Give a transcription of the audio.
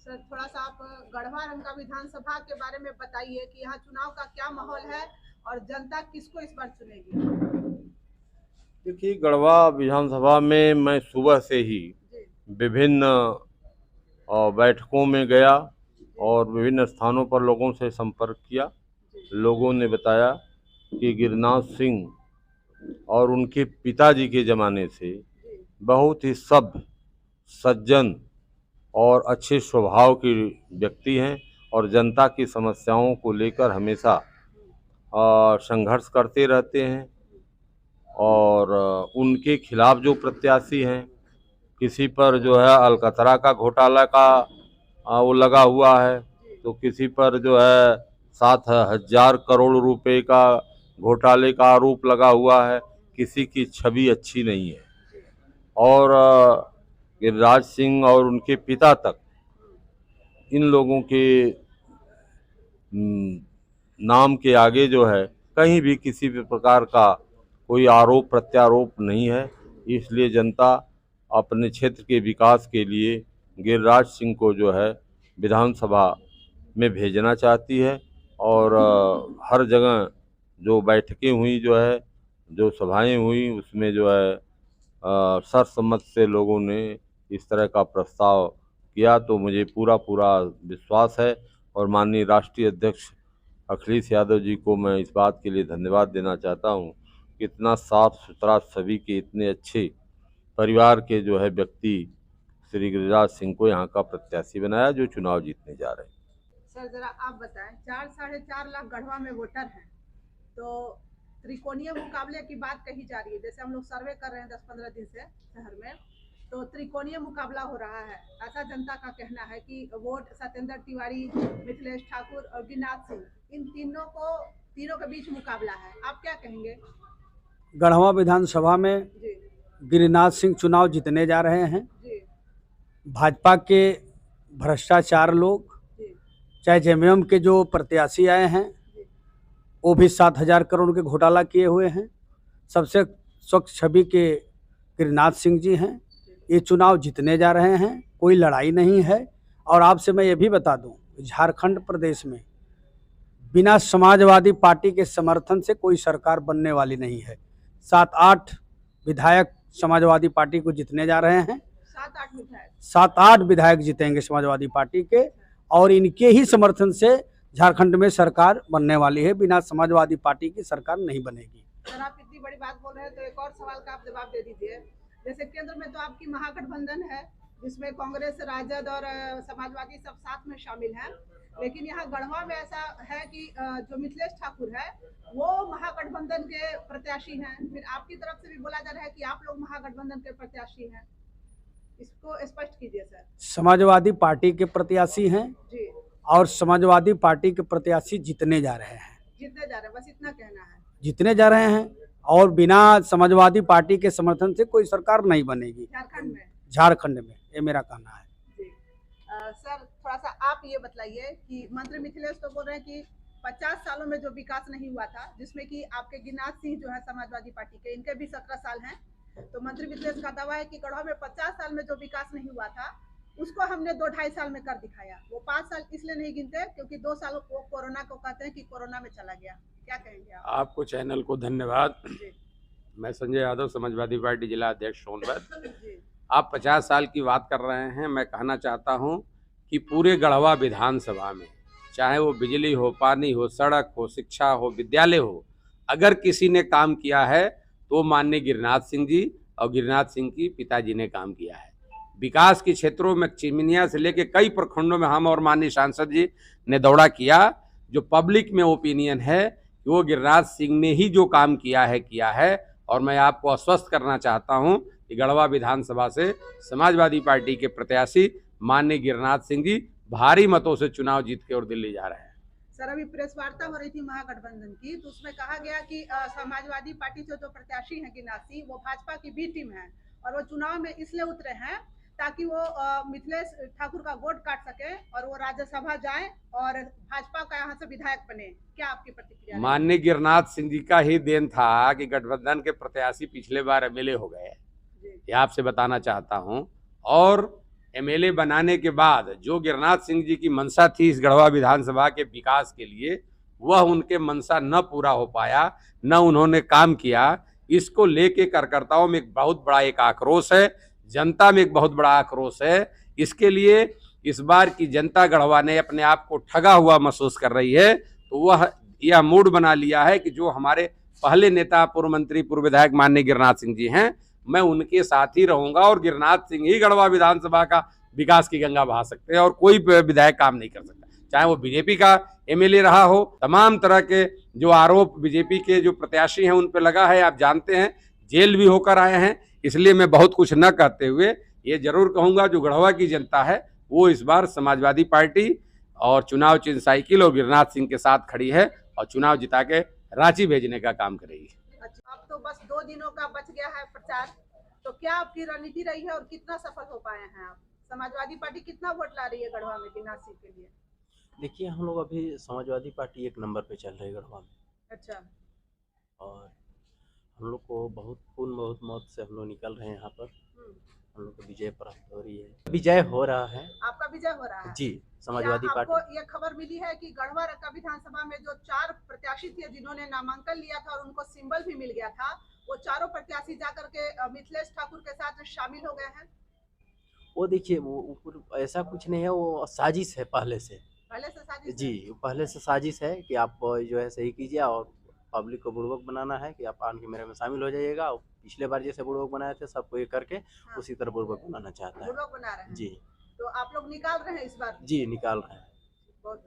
Sir थोड़ा सा आप गढ़वा रंका विधानसभा के बारे में बताइए कि यहाँ चुनाव का क्या माहौल है और जनता किसको इस बार चुनेगी। देखिए, गढ़वा विधानसभा में मैं सुबह से ही जी विभिन्न बैठकों में गया और विभिन्न स्थानों पर लोगों से संपर्क किया। जी लोगों ने बताया कि गिरिनाथ सिंह और उनके पिताजी के ज़माने से जी बहुत ही सभ्य, सज्जन और अच्छे स्वभाव के व्यक्ति हैं और जनता की समस्याओं को लेकर हमेशा संघर्ष करते रहते हैं। और उनके खिलाफ जो प्रत्याशी हैं, किसी पर जो है अलकतरा का घोटाला का वो लगा हुआ है, तो किसी पर जो है 7,000 करोड़ रुपए का घोटाले का आरोप लगा हुआ है। किसी की छवि अच्छी नहीं है और गिरिराज सिंह और उनके पिता तक इन लोगों के नाम के आगे जो है कहीं भी किसी भी प्रकार का कोई आरोप प्रत्यारोप नहीं है। इसलिए जनता अपने क्षेत्र के विकास के लिए गिरिराज सिंह को जो है विधानसभा में भेजना चाहती है। और हर जगह जो बैठकें हुई, जो है जो सभाएं हुई, उसमें जो है सर्वसम्मत से लोगों ने इस तरह का प्रस्ताव किया। तो मुझे पूरा विश्वास है और माननीय राष्ट्रीय अध्यक्ष अखिलेश यादव जी को मैं इस बात के लिए धन्यवाद देना चाहता हूं कि इतना साफ सुथरा, सभी के इतने अच्छे परिवार के जो है व्यक्ति श्री गिरिराज सिंह को यहाँ का प्रत्याशी बनाया, जो चुनाव जीतने जा रहे हैं। सर जरा आप बताएं, 4-4.5 लाख गढ़वा में वोटर हैं, तो त्रिकोणीय मुकाबले की बात कही जा रही है। जैसे हम लोग सर्वे कर रहे हैं 10-15 दिन से शहर में, तो त्रिकोणीय मुकाबला हो रहा है। ऐसा जनता का कहना है कि वोट सत्येंद्र तिवारी, मिथिलेश ठाकुर और गिरिनाथ सिंह, इन तीनों के बीच मुकाबला है। आप क्या कहेंगे। गढ़वा विधानसभा में जी गिरिनाथ सिंह चुनाव जीतने जा रहे हैं। जी भाजपा के भ्रष्टाचार लोग, जी चाहे जेएमएम के जो प्रत्याशी आए हैं, वो भी 7,000 करोड़ के घोटाला किए हुए हैं। सबसे स्वच्छ छवि के गिरिनाथ सिंह जी हैं। ये चुनाव जीतने जा रहे हैं, कोई लड़ाई नहीं है। और आपसे मैं ये भी बता दूं, झारखंड प्रदेश में बिना समाजवादी पार्टी के समर्थन से कोई सरकार बनने वाली नहीं है। 7-8 विधायक समाजवादी पार्टी को जीतने जा रहे हैं। 7-8 विधायक जीतेंगे समाजवादी पार्टी के, और इनके ही समर्थन से झारखंड में सरकार बनने वाली है। बिना समाजवादी पार्टी की सरकार नहीं बनेगी। सर आप इतनी बड़ी बात बोल रहे हैं, तो एक और सवाल का आप जवाब दे दीजिए। जैसे केंद्र में तो आपकी महागठबंधन है, जिसमें कांग्रेस, राजद और समाजवादी सब साथ में शामिल हैं, लेकिन यहाँ गढ़वा में ऐसा है कि जो मिथिलेश ठाकुर है वो महागठबंधन के प्रत्याशी हैं। फिर आपकी तरफ से भी बोला जा रहा है कि आप लोग महागठबंधन के प्रत्याशी हैं। इसको स्पष्ट कीजिए सर। समाजवादी पार्टी के प्रत्याशी हैं जी, और समाजवादी पार्टी के प्रत्याशी जीतने जा रहे हैं। जीतने जा रहे हैं, बस इतना कहना है। जीतने जा रहे हैं, और बिना समाजवादी पार्टी के समर्थन से कोई सरकार नहीं बनेगी झारखंड में, ये मेरा कहना है। जी सर थोड़ा सा आप ये बताइए कि मंत्री मिथिलेश तो बोल रहे हैं कि 50 सालों में जो विकास नहीं हुआ था, जिसमें कि आपके गिरिनाथ सिंह जो है समाजवादी पार्टी के, इनके भी 17 साल हैं, तो मंत्री मिथिलेश का दावा है कि गढ़वा में 50 साल में जो विकास नहीं हुआ था उसको हमने 2-2.5 साल में कर दिखाया। वो 5 साल इसलिए नहीं गिनते क्योंकि 2 साल वो कोरोना को कहते हैं कि कोरोना में चला गया। क्या कहेंगे आप। आपको चैनल को धन्यवाद। जी मैं संजय यादव, समाजवादी पार्टी जिला अध्यक्ष सोनभद्र। जी आप 50 साल की बात कर रहे हैं। मैं कहना चाहता हूं कि पूरे गढ़वा विधानसभा में, चाहे वो बिजली हो, पानी हो, सड़क हो, शिक्षा हो, विद्यालय हो, अगर किसी ने काम किया है तो माननीय गिरिनाथ सिंह जी और गिरिनाथ सिंह की पिताजी ने काम किया है। विकास के क्षेत्रों में चिमिनिया से लेकर कई प्रखंडों में हम और माननीय सांसद जी ने दौरा किया। जो पब्लिक में ओपिनियन है कि वो गिरिराज सिंह ने ही जो काम किया है। और मैं आपको आश्वस्त करना चाहता हूं कि गढ़वा विधानसभा से समाजवादी पार्टी के प्रत्याशी माननीय गिरिनाथ सिंह जी भारी मतों से चुनाव जीत के और दिल्ली जा रहे हैं। सर अभी प्रेस वार्ता हो रही थी महागठबंधन की, तो उसमें कहा गया कि समाजवादी पार्टी से जो प्रत्याशी हैं गिरिनाथ सिंह, वो भाजपा की बी टीम है और वो चुनाव में इसलिए उतरे हैं ताकि वो मिथिलेश ठाकुर का वोट काट सके और वो राज्यसभा जाए और भाजपा का यहाँ से विधायक बने। क्या आपकी प्रतिक्रिया। माननीय गिरिनाथ सिंह जी का ही देन था कि गठबंधन के प्रत्याशी पिछले बार एमएलए हो गए, ये आपसे बताना चाहता हूं। और एमएलए बनाने के बाद जो गिरिराज सिंह जी की मंशा थी इस गढ़वा विधानसभा के विकास के लिए, वह उनके मंशा न पूरा हो पाया, न उन्होंने काम किया। इसको लेके कार्यकर्ताओं में एक बहुत बड़ा एक आक्रोश है, जनता में एक बहुत बड़ा आक्रोश है। इसके लिए इस बार की जनता गढ़वा ने अपने आप को ठगा हुआ महसूस कर रही है, तो वह यह मूड बना लिया है कि जो हमारे पहले नेता, पूर्व मंत्री, पूर्व विधायक माननीय गिरिराज सिंह जी हैं, मैं उनके साथ ही रहूंगा और गिरिराज सिंह ही गढ़वा विधानसभा का विकास की गंगा बहा सकते हैं और कोई विधायक काम नहीं कर सकता, चाहे वो बीजेपी का एमएलए रहा हो। तमाम तरह के जो आरोप बीजेपी के जो प्रत्याशी हैं उन पर लगा है, आप जानते हैं, जेल भी होकर आए हैं। इसलिए मैं बहुत कुछ न कहते हुए ये जरूर कहूंगा, जो गढ़वा की जनता है वो इस बार समाजवादी पार्टी और चुनाव चिन्ह साइकिल और गिरिराज सिंह के साथ खड़ी है और चुनाव जिता के रांची भेजने का काम करेगी। अच्छा, अब तो बस 2 दिनों का बच गया है प्रचार, तो क्या आपकी रणनीति रही है और कितना सफल हो पाए हैं आप? समाजवादी पार्टी कितना वोट ला रही है गढ़वा में गिरिराज सिंह के लिए? देखिए, हम लोग अभी समाजवादी पार्टी 1 नंबर पे चल रही है गढ़वा में, अच्छा, और हम लोग को बहुत मौत से हम लोग निकल रहे हैं यहाँ पर। हम लोग को विजय प्राप्त हो रही है, विजय हो रहा है। आपका विजय हो रहा है जी, समाजवादी क्या पार्टी। आपको ये खबर मिली है कि गढ़वा रक्का विधानसभा में जो 4 प्रत्याशी थे जिन्होंने नामांकन लिया था और उनको सिंबल भी मिल गया था, वो चारों प्रत्याशी जाकर के मिथिलेश ठाकुर के साथ शामिल हो गए हैं? वो देखिए, वो ऐसा कुछ नहीं है, वो साजिश है पहले से साजिश जी, है? पहले से साजिश है कि आप जो है सही कीजिए और पब्लिक को बुड़बक बनाना है कि आप आन कैमरे में शामिल हो जाइएगा। और पिछले बार जैसे बुड़बक बनाए थे सबको ये करके हाँ। उसी तरह बुड़बक बनाना चाहता है। बुड़बक बना रहे हैं जी तो आप लोग निकाल रहे हैं इस बार? जी, निकाल रहे हैं। बहुत